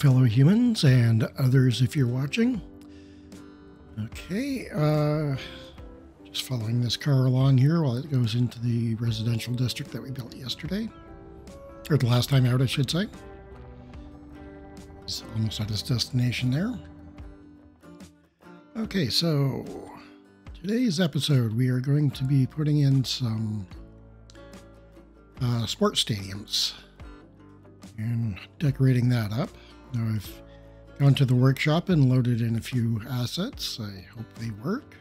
fellow humans and others if you're watching. Okay, just following this car along here while it goes into the residential district that we built yesterday. Or the last time out, I should say. It's almost at its destination there. Okay, so today's episode, we are going to be putting in some sports stadiums and decorating that up. Now I've gone to the workshop and loaded in a few assets. I hope they work.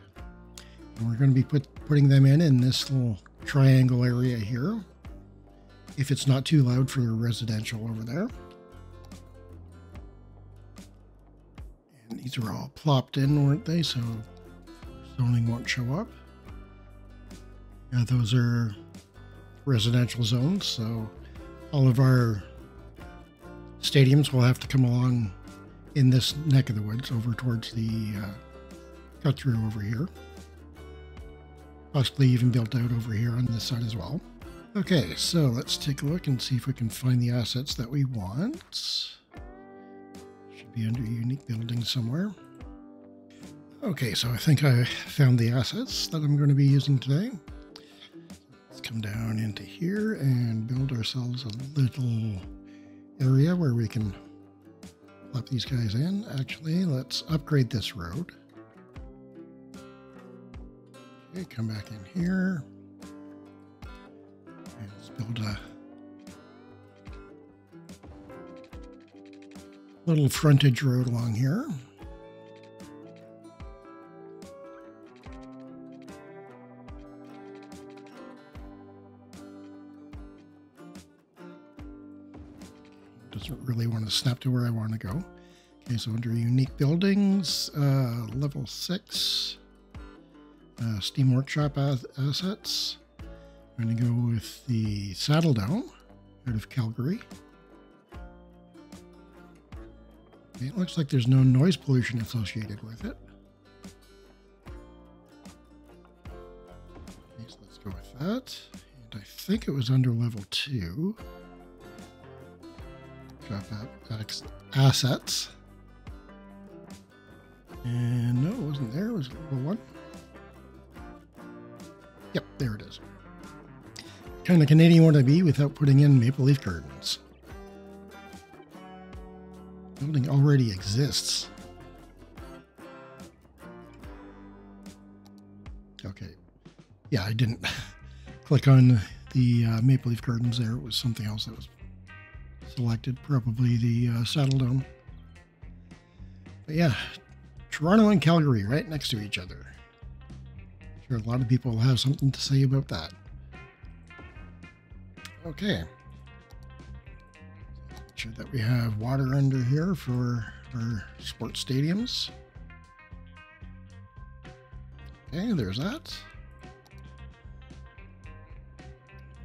And we're going to be putting them in this little triangle area here, if it's not too loud for residential over there. And these are all plopped in, weren't they? So zoning won't show up. Yeah, those are residential zones, so all of our stadiums will have to come along in this neck of the woods over towards the cut through over here. Possibly even built out over here on this side as well. Okay, so let's take a look and see if we can find the assets that we want. Should be under unique buildings somewhere. Okay, so I think I found the assets that I'm going to be using today. Let's come down into here and build ourselves a little area where we can plop these guys in. Actually, let's upgrade this road. Okay, come back in here. And let's build a little frontage road along here. Doesn't really want to snap to where I want to go. Okay, so under unique buildings, level 6, Steam Workshop assets. I'm going to go with the Saddledome out of Calgary. Okay, it looks like there's no noise pollution associated with it. Okay, so let's go with that. And I think it was under level 2. Drop that assets. And no, it wasn't there. It was level 1. Yep, there it is. Kind of Canadian want to be without putting in maple leaf gardens. Building already exists. Okay. Yeah, I didn't click on the maple leaf gardens there. It was something else that was selected, probably the Saddledome. But yeah, Toronto and Calgary right next to each other. I'm sure a lot of people will have something to say about that. Okay. Make sure that we have water under here for our sports stadiums. Okay, there's that.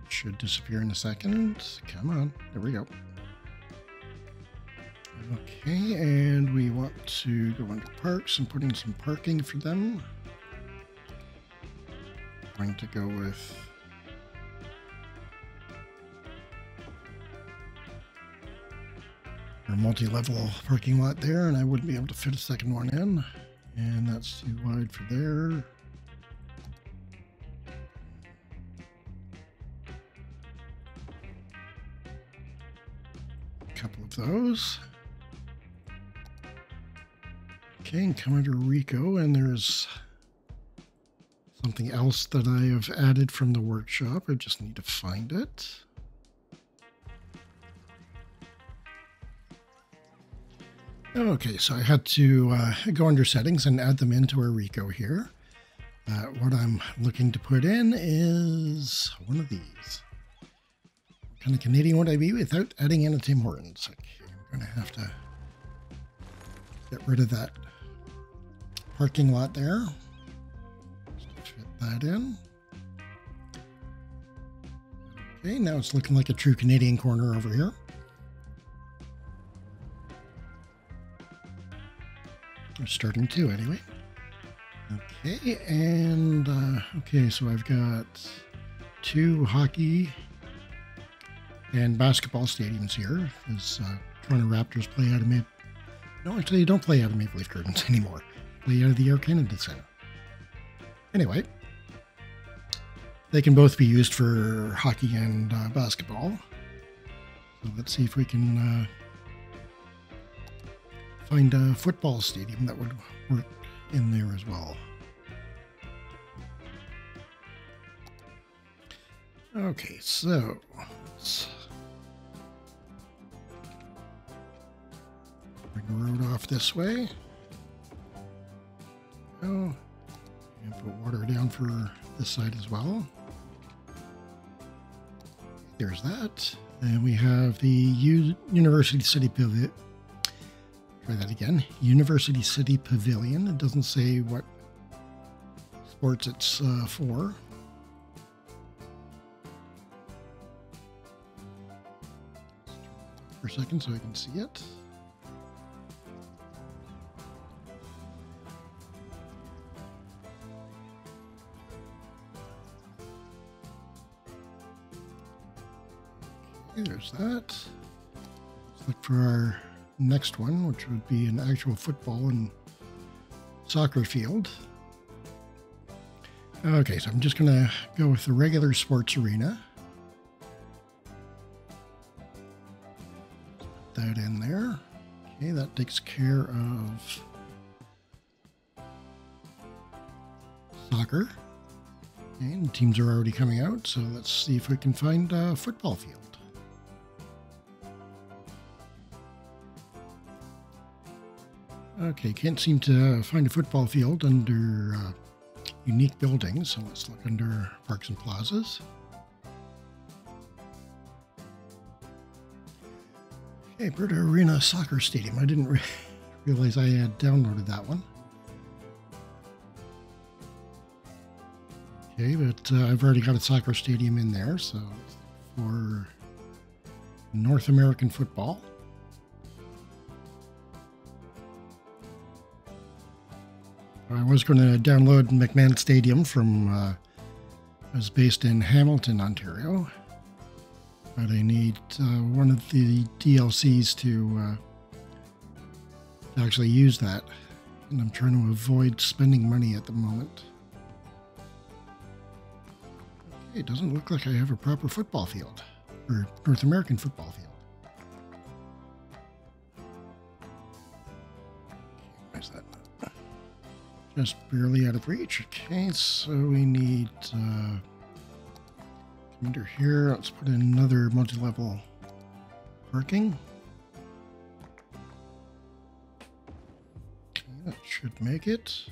Should disappear in a second. Come on, there we go. Okay, and we want to go into parks and put in some parking for them. I'm going to go with our multi-level parking lot there, and I wouldn't be able to fit a second one in. And that's too wide for there. A couple of those. Okay, and come under Rico, and there's something else that I have added from the workshop. I just need to find it. Okay, so I had to go under settings and add them into our Rico here. What I'm looking to put in is one of these. What kind of Canadian would I be without adding in a Tim Hortons? Okay, I'm going to have to get rid of that parking lot there. Just fit that in. Okay, now it's looking like a true Canadian corner over here. We're starting to anyway. Okay, and okay, so I've got 2 hockey and basketball stadiums here. Because Toronto Raptors play out of Maple... No, actually, you don't play out of Maple Leaf Gardens anymore. Play out of the Air Canada Centre. Anyway, they can both be used for hockey and basketball. So let's see if we can find a football stadium that would work in there as well. Okay, so let's bring the road off this way. Oh, and put water down for this side as well. There's that. And we have the University City Pavilion. Try that again. University City Pavilion. It doesn't say what sports it's for. For a second so I can see it. Okay, there's that. Let's look for our next one, which would be an actual football and soccer field. Okay, so I'm just going to go with the regular sports arena. That in there. Okay, that takes care of soccer. Okay, and teams are already coming out, so let's see if we can find a football field. Okay, can't seem to find a football field under unique buildings, so let's look under parks and plazas. Okay, Berta Arena Soccer Stadium. I didn't realize I had downloaded that one. Okay, but I've already got a soccer stadium in there, so for North American football. I was going to download McMahon Stadium from, I was based in Hamilton, Ontario. But I need one of the DLCs to actually use that. And I'm trying to avoid spending money at the moment. Okay, it doesn't look like I have a proper football field. Or North American football field. Where's that? Just barely out of reach. Okay, so we need... under here, let's put in another multi-level parking. Okay, that should make it.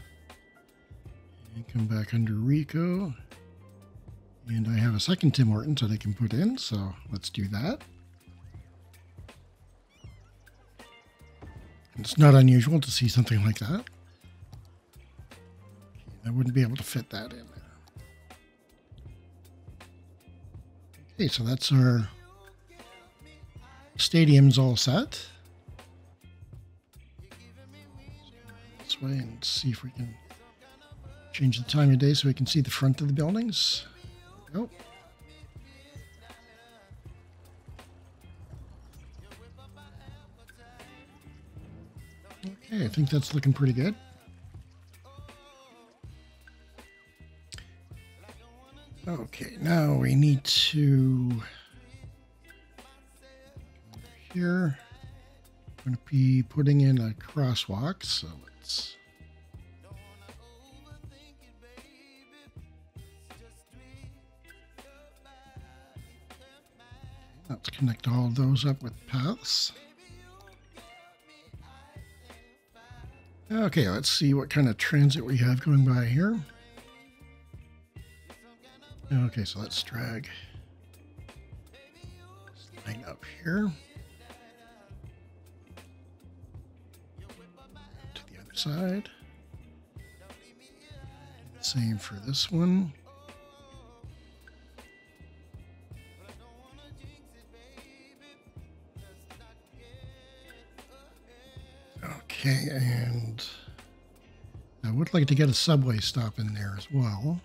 And come back under Rico. And I have a second Tim Hortons that I can put in, so let's do that. It's not unusual to see something like that. I wouldn't be able to fit that in there. Okay, so that's our stadiums all set. This way and see if we can change the time of day so we can see the front of the buildings. There we go. Okay, I think that's looking pretty good. Okay, now we need to here. I'm going to be putting in a crosswalk, so let's connect all of those up with paths. Okay, let's see what kind of transit we have going by here. Okay, so let's drag this line up here to the other side. Same for this one. Okay, and I would like to get a subway stop in there as well.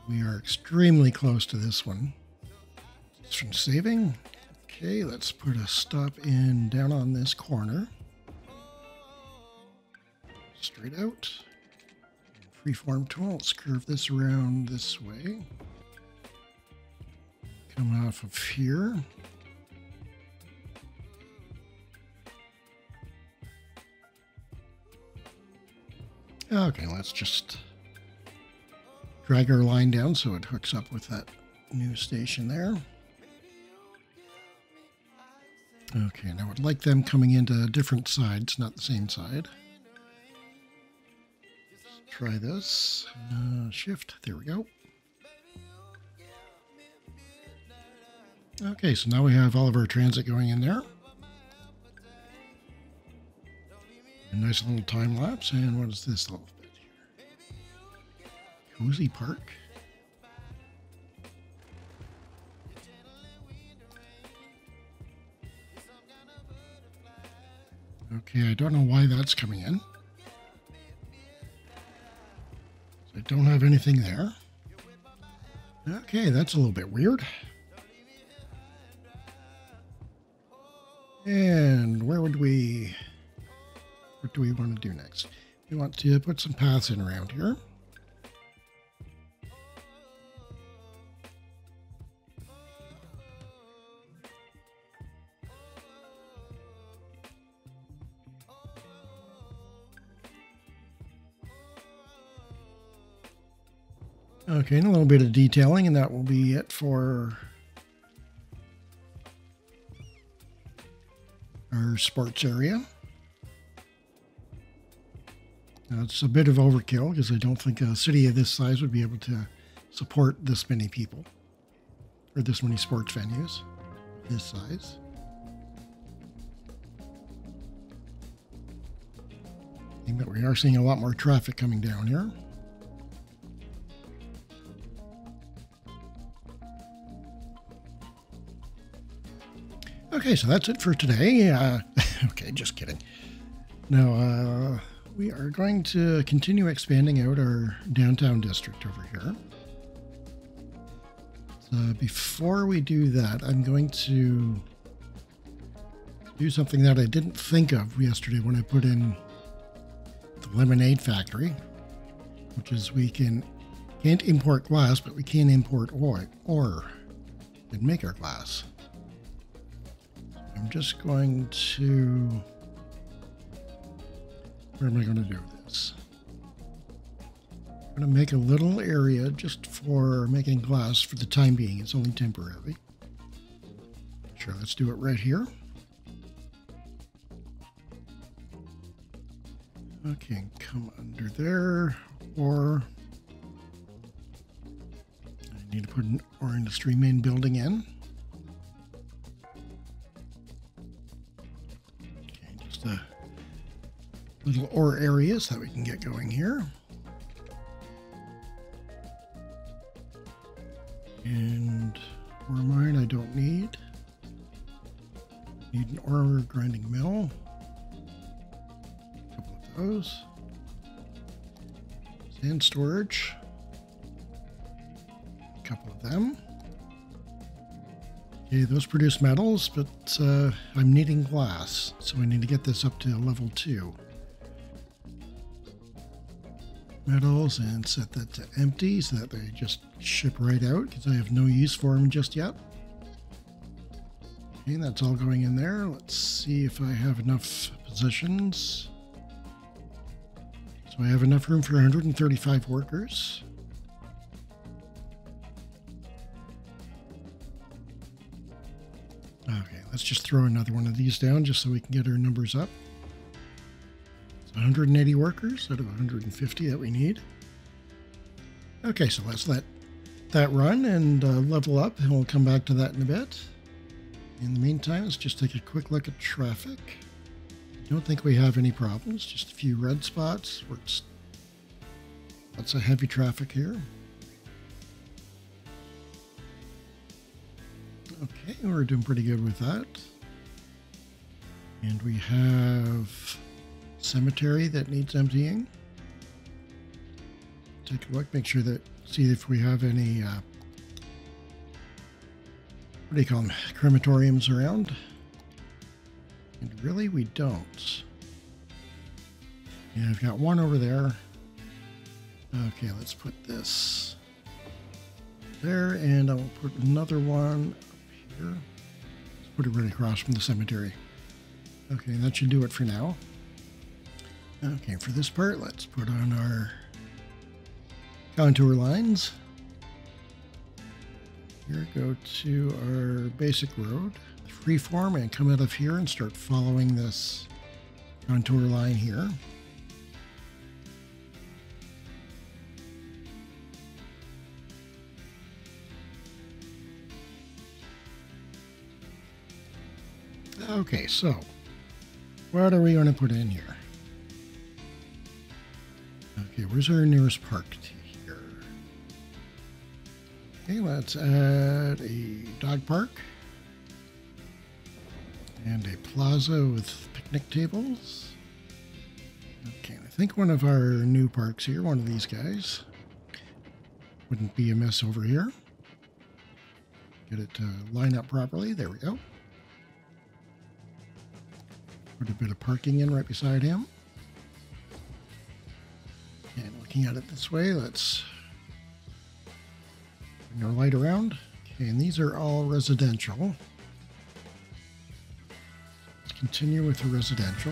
We are extremely close to this one. Just from saving. Okay, let's put a stop in down on this corner. Straight out. Freeform tool, let's curve this around this way. Come off of here. Okay, let's just drag our line down so it hooks up with that new station there. Okay, now I'd like them coming into different sides, not the same side. Let's try this. Shift, there we go. Okay, so now we have all of our transit going in there. A nice little time lapse, and what is this little bit here? Cozy Park. Okay, I don't know why that's coming in. I don't have anything there. Okay, that's a little bit weird. And what do we want to do next? We want to put some paths in around here. Okay, and a little bit of detailing, and that will be it for our sports area. Now, it's a bit of overkill because I don't think a city of this size would be able to support this many people or this many sports venues this size. I think that we are seeing a lot more traffic coming down here. Okay, so that's it for today. Okay, just kidding. Now, we are going to continue expanding out our downtown district over here. So before we do that, I'm going to do something that I didn't think of yesterday when I put in the lemonade factory, which is we can't import glass, but we can import ore and make our glass. I'm just going to, where am I going to do this? I'm going to make a little area just for making glass for the time being. It's only temporary. Sure, let's do it right here. Okay, come under there, or I need to put an ore industry main building in. The little ore areas that we can get going here. And ore mine I don't need. Need an ore grinding mill. A couple of those. Sand storage. A couple of them. Okay, those produce metals, but I'm needing glass, so I need to get this up to level 2. Metals, and set that to empty so that they just ship right out, because I have no use for them just yet. Okay, that's all going in there. Let's see if I have enough positions. So I have enough room for 135 workers. Okay, let's just throw another one of these down just so we can get our numbers up. It's 180 workers out of 150 that we need. Okay, so let's let that run and level up, and we'll come back to that in a bit. In the meantime, let's just take a quick look at traffic. I don't think we have any problems, just a few red spots. Lots of heavy traffic here. Okay, we're doing pretty good with that. And we have cemetery that needs emptying. Take a look, make sure that, see if we have any what do you call them, crematoriums around. And really, we don't. Yeah, I've got one over there. Okay, let's put this there, and I'll put another one up here. Let's put it right across from the cemetery. Okay, that should do it for now. Okay, for this part, let's put on our contour lines. Here, go to our basic road, freeform, and come out of here and start following this contour line here. Okay, so what are we going to put in here? Okay, where's our nearest park to here? Okay, let's add a dog park and a plaza with picnic tables. Okay, I think one of our new parks here, one of these guys, wouldn't be amiss over here. Get it to line up properly. There we go. Put a bit of parking in right beside him. And looking at it this way, let's bring our light around. Okay, and these are all residential. Let's continue with the residential.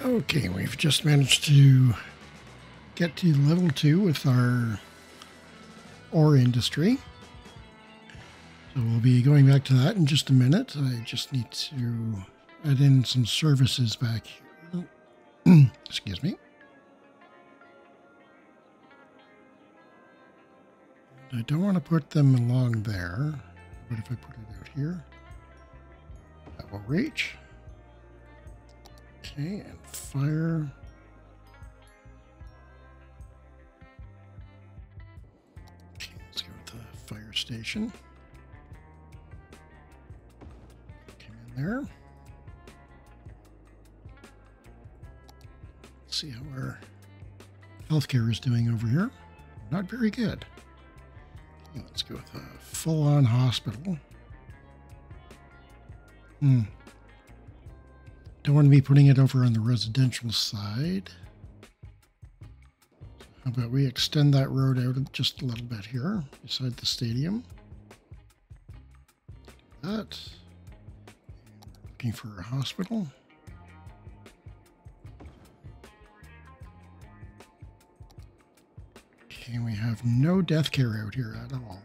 Okay, we've just managed to get to level 2 with our ore industry. So we'll be going back to that in just a minute. I just need to add in some services back here. Excuse me. I don't want to put them along there. What if I put it out here? That will reach. Okay, and fire. Okay, let's go with the fire station. Come in there. Let's see how our healthcare is doing over here. Not very good. Okay, let's go with a full-on hospital. Don't want to be putting it over on the residential side. How about we extend that road out just a little bit here beside the stadium? That. Looking for a hospital. Okay, we have no death care out here at all.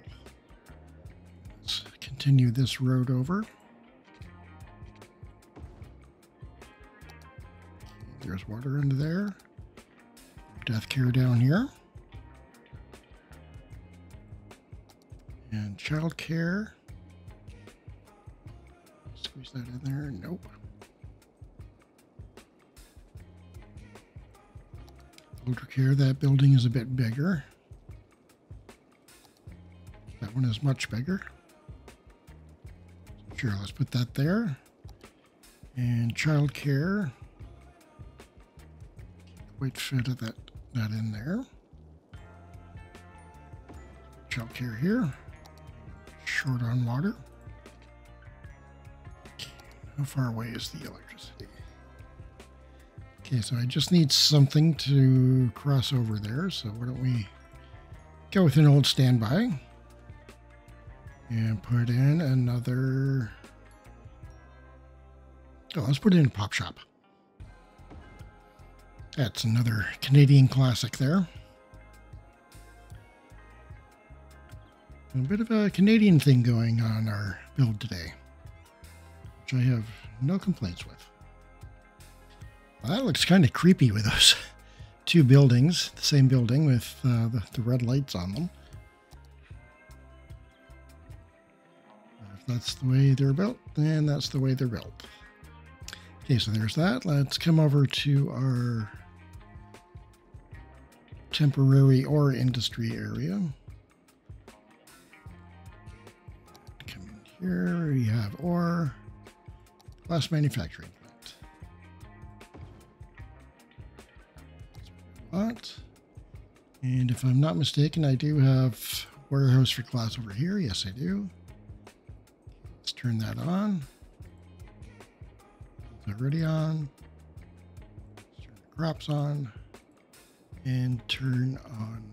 Let's continue this road over. There's water under there. Death care down here. And child care. Squeeze that in there. Nope. Older care, that building is a bit bigger. That one is much bigger. Sure, let's put that there. And child care. Quite fit that in there. Child care here. Short on water. Okay, how far away is the electricity? Okay, so I just need something to cross over there. So why don't we go with an old standby and put in another. Oh, let's put in a pop shop. That's another Canadian classic there. A bit of a Canadian thing going on our build today, which I have no complaints with. Well, that looks kind of creepy with those two buildings, the same building with the red lights on them. If that's the way they're built, then that's the way they're built. Okay, so there's that. Let's come over to our temporary ore industry area. Come in here, we have ore, glass manufacturing plant. What? And if I'm not mistaken, I do have warehouse for glass over here. Yes, I do. Let's turn that on. Is that already on? Let's turn the crops on. And turn on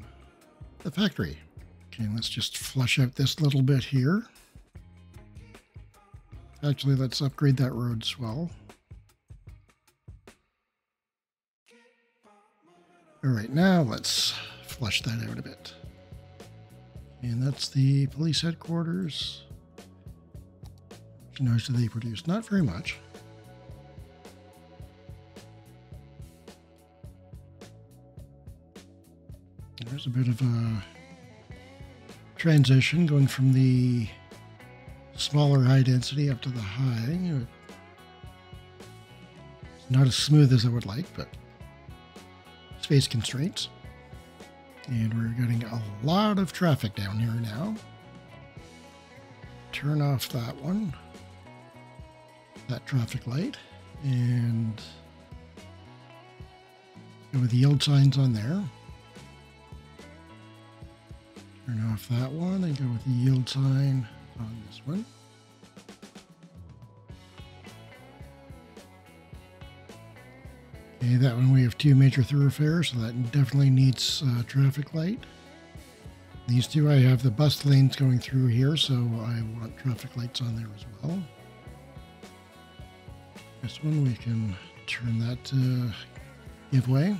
the factory. Okay, let's just flush out this little bit here. Actually, let's upgrade that road swell. All right, now let's flush that out a bit. And that's the police headquarters. How much noise do they produce? Not very much. There's a bit of a transition going from the smaller high density up to the high. It's not as smooth as I would like, but space constraints. And we're getting a lot of traffic down here now. Turn off that one, that traffic light, and go with the yield signs on there. Turn off that one and go with the yield sign on this one. Okay, that one we have two major thoroughfares, so that definitely needs traffic light. These two I have the bus lanes going through here, so I want traffic lights on there as well. This one we can turn that to give way.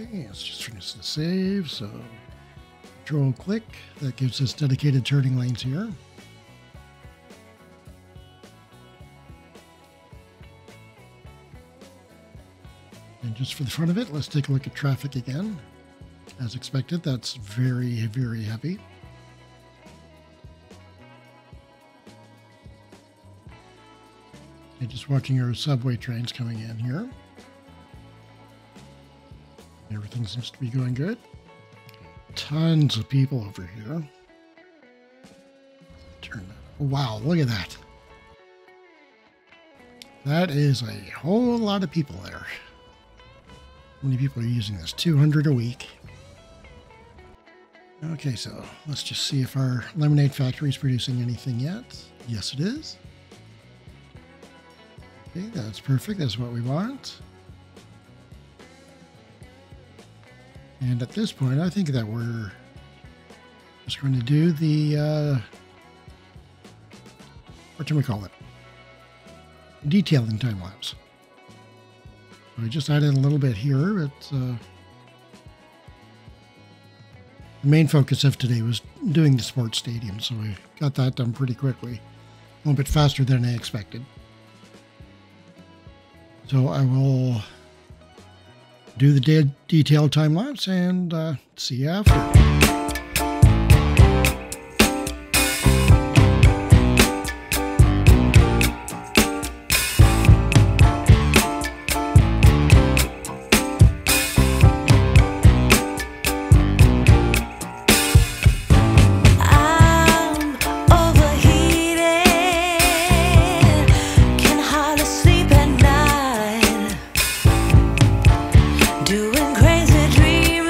Okay, let's just finish the save, so Control click, that gives us dedicated turning lanes here. And just for the front of it, let's take a look at traffic again. As expected, that's very, very heavy. Okay, just watching our subway trains coming in here. Everything seems to be going good. Tons of people over here. Turn that. Wow, look at that. That is a whole lot of people there. How many people are using this? 200 a week. Okay, so let's just see if our lemonade factory is producing anything yet. Yes, it is. Okay, that's perfect. That's what we want. And at this point, I think that we're just going to do the, whatchamacallit, detailing time lapse. So I just added a little bit here. It's, the main focus of today was doing the sports stadium, so I got that done pretty quickly. A little bit faster than I expected. So I will do the detailed time lapse and see you after. Doing crazy dreaming.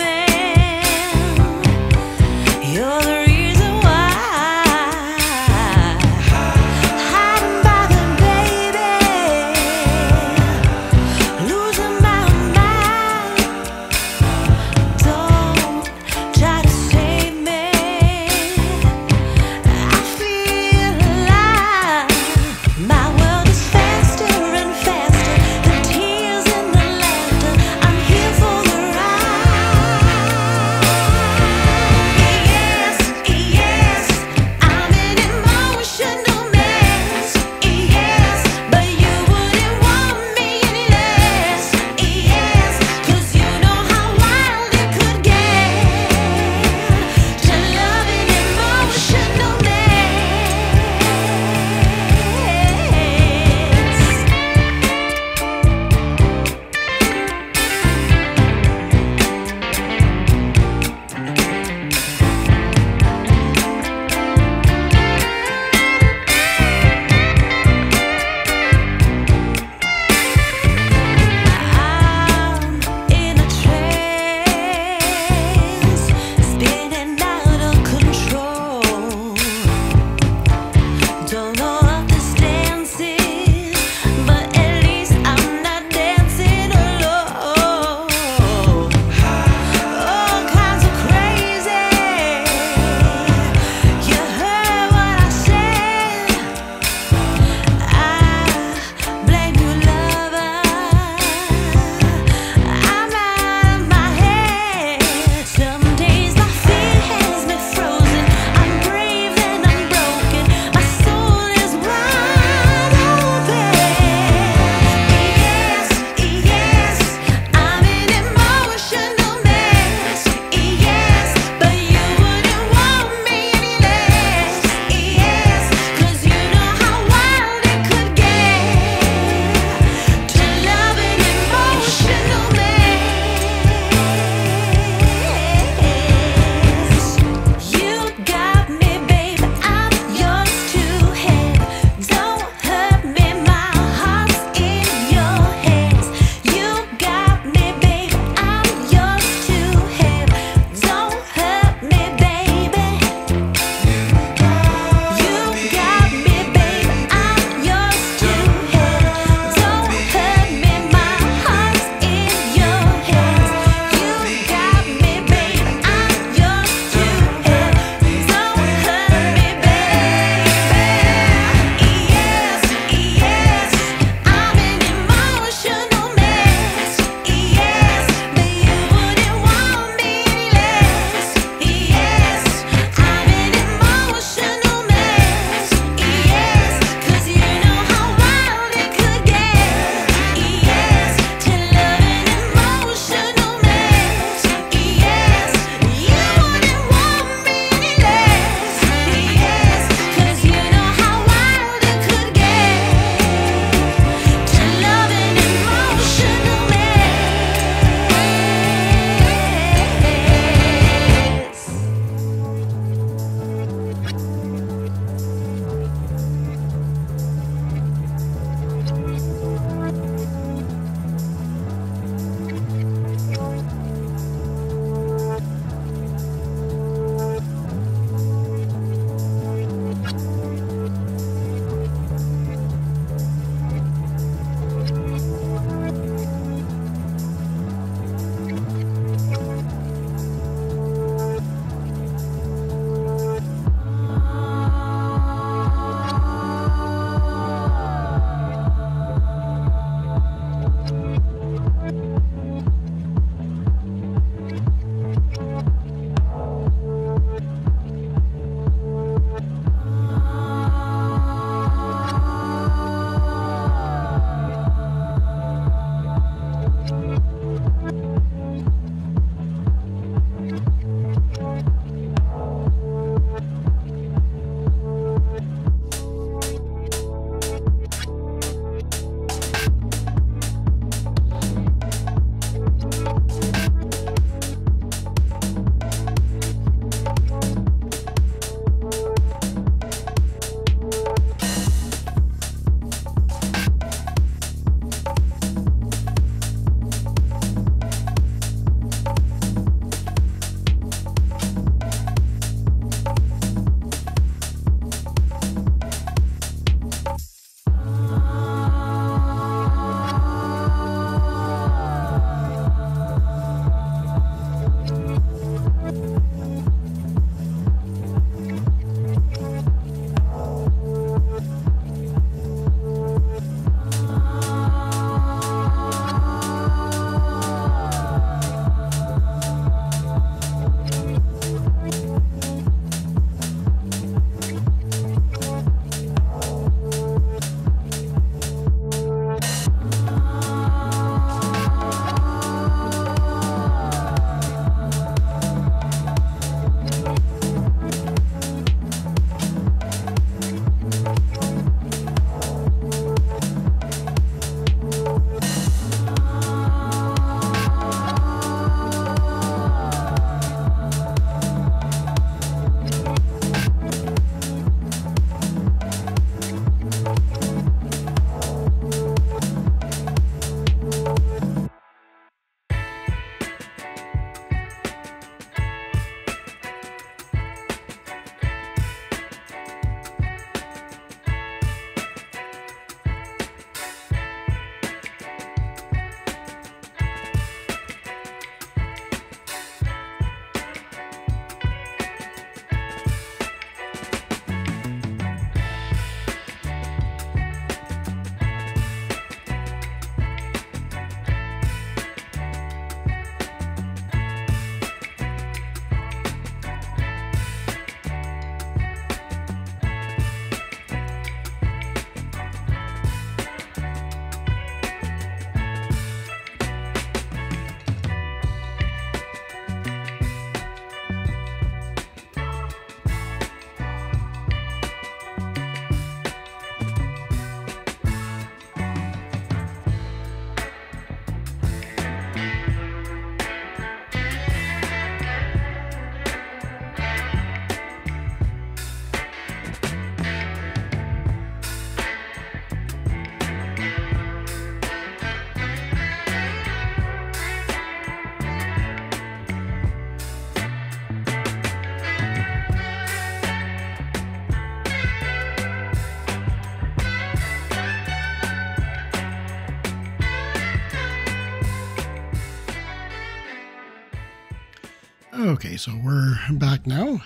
Okay, so we're back now.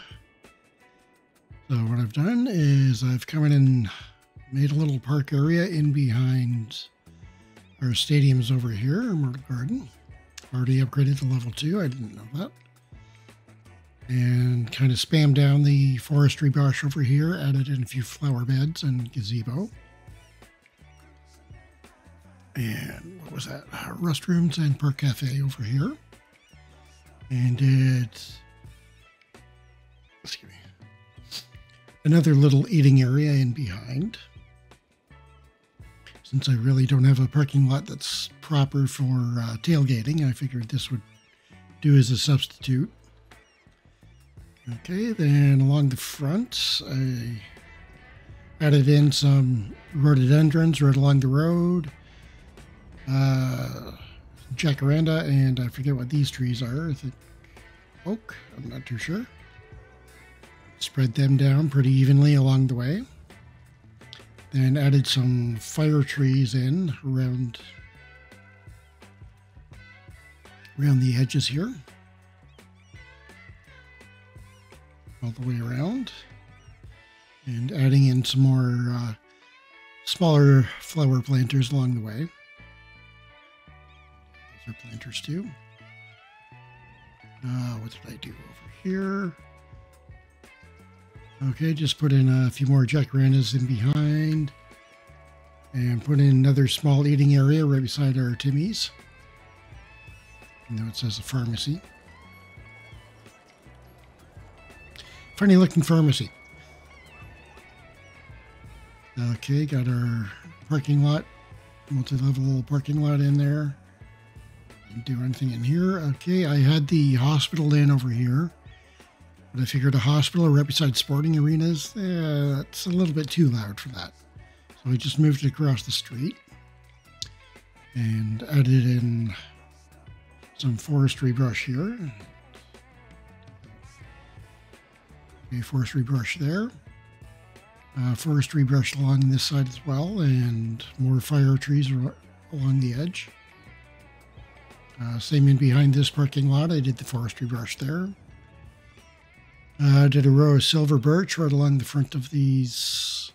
So what I've done is I've come in and made a little park area in behind our stadiums over here, Myrtle Garden. Already upgraded to level 2, I didn't know that. And kind of spammed down the forestry brush over here, added in a few flower beds and gazebo. And what was that? Restrooms and park cafe over here. And excuse me, another little eating area in behind. Since I really don't have a parking lot that's proper for tailgating, I figured this would do as a substitute. Okay, then along the front, I added in some rhododendrons right along the road. Jacaranda, and I forget what these trees are. I think oak, I'm not too sure. Spread them down pretty evenly along the way. Then added some fire trees in around the edges here. All the way around. And adding in some more smaller flower planters along the way. Those are planters too. What did I do over here? Okay, just put in a few more jacarandas in behind. And put in another small eating area right beside our Timmy's. You know, it says a pharmacy. Funny looking pharmacy. Okay, got our parking lot, multi-level parking lot in there. Didn't do anything in here. Okay, I had the hospital in over here. But I figured a hospital right beside sporting arenas, that's a little bit too loud for that. So I just moved it across the street and added in some forestry brush here. Okay, forestry brush there. Forestry brush along this side as well, and more fire trees along the edge. Same in behind this parking lot, I did the forestry brush there. Did a row of silver birch right along the front of these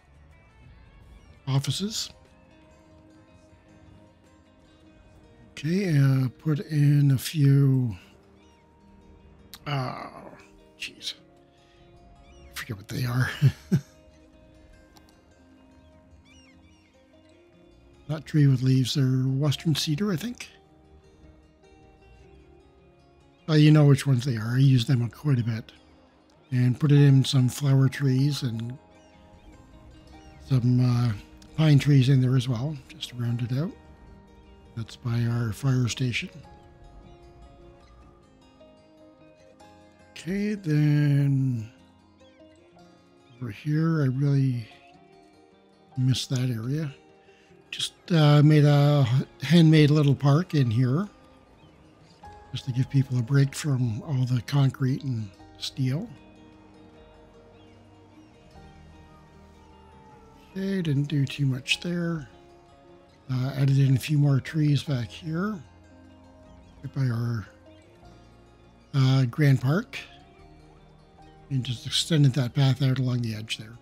offices. Okay, put in a few, jeez, I forget what they are. Not tree with leaves, they're western cedar, I think. You know which ones they are, I use them quite a bit. And put it in some flower trees and some pine trees in there as well, just to round it out. That's by our fire station. Okay, then over here, I really missed that area. Just made a handmade little park in here, just to give people a break from all the concrete and steel. Okay, didn't do too much there. Added in a few more trees back here, right by our Grand Park, and just extended that path out along the edge there.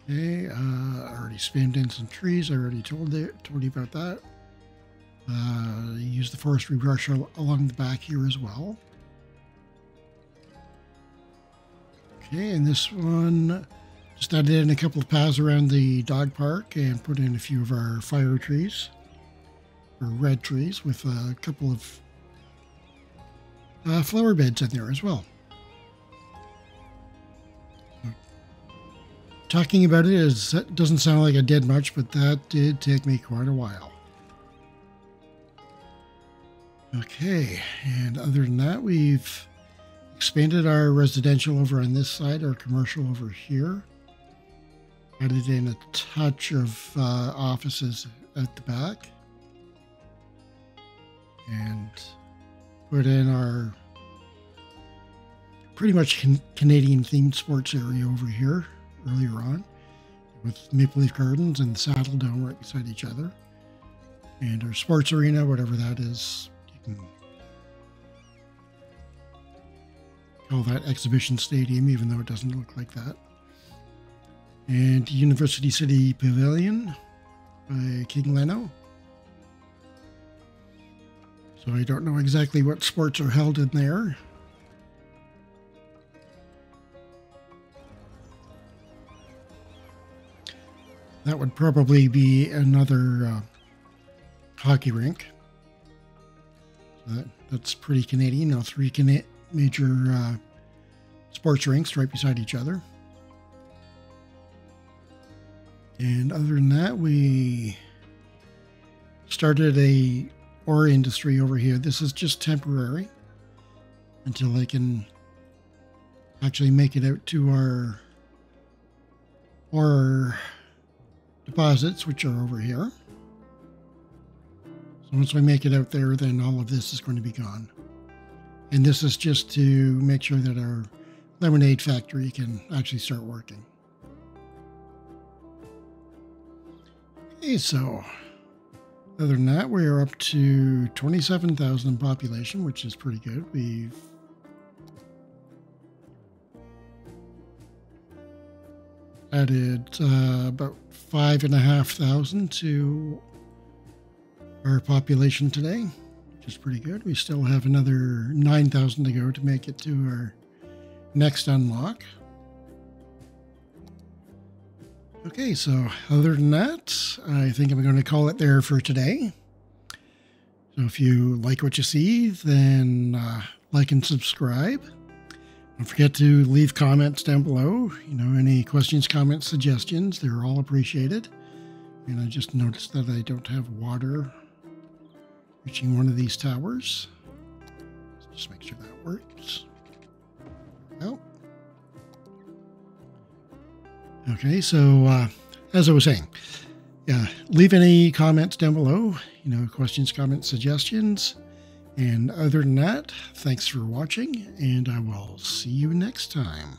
Okay, already spammed in some trees. I already told you about that. Used the forestry brush along the back here as well. Okay, and this one, just added in a couple of paths around the dog park and put in a few of our fire trees, or red trees, with a couple of flower beds in there as well. Talking about it doesn't sound like I did much, but that did take me quite a while. Okay, and other than that, we've expanded our residential over on this side, our commercial over here. Added in a touch of offices at the back. And put in our pretty much Canadian themed sports area over here earlier on, with Maple Leaf Gardens and the Saddledome right beside each other. And our sports arena, whatever that is, you can call that Exhibition Stadium, even though it doesn't look like that. And University City Pavilion by King Leno. So I don't know exactly what sports are held in there. That would probably be another hockey rink. So that's pretty Canadian. Now, three major sports rinks right beside each other. And other than that, we started a ore industry over here. This is just temporary until I can actually make it out to our ore deposits, which are over here. So once we make it out there, then all of this is going to be gone. And this is just to make sure that our lemonade factory can actually start working. Okay, so other than that, we are up to 27,000 in population, which is pretty good. We've added about 5,500 to our population today, which is pretty good. We still have another 9,000 to go to make it to our next unlock. Okay, so other than that, I think I'm going to call it there for today. So if you like what you see, then like and subscribe. Don't forget to leave comments down below. You know, any questions, comments, suggestions, they're all appreciated. And I just noticed that I don't have water reaching one of these towers. Let's just make sure that works. Well. Okay, so as I was saying, yeah, leave any comments down below, you know, questions, comments, suggestions. And other than that, thanks for watching, and I will see you next time.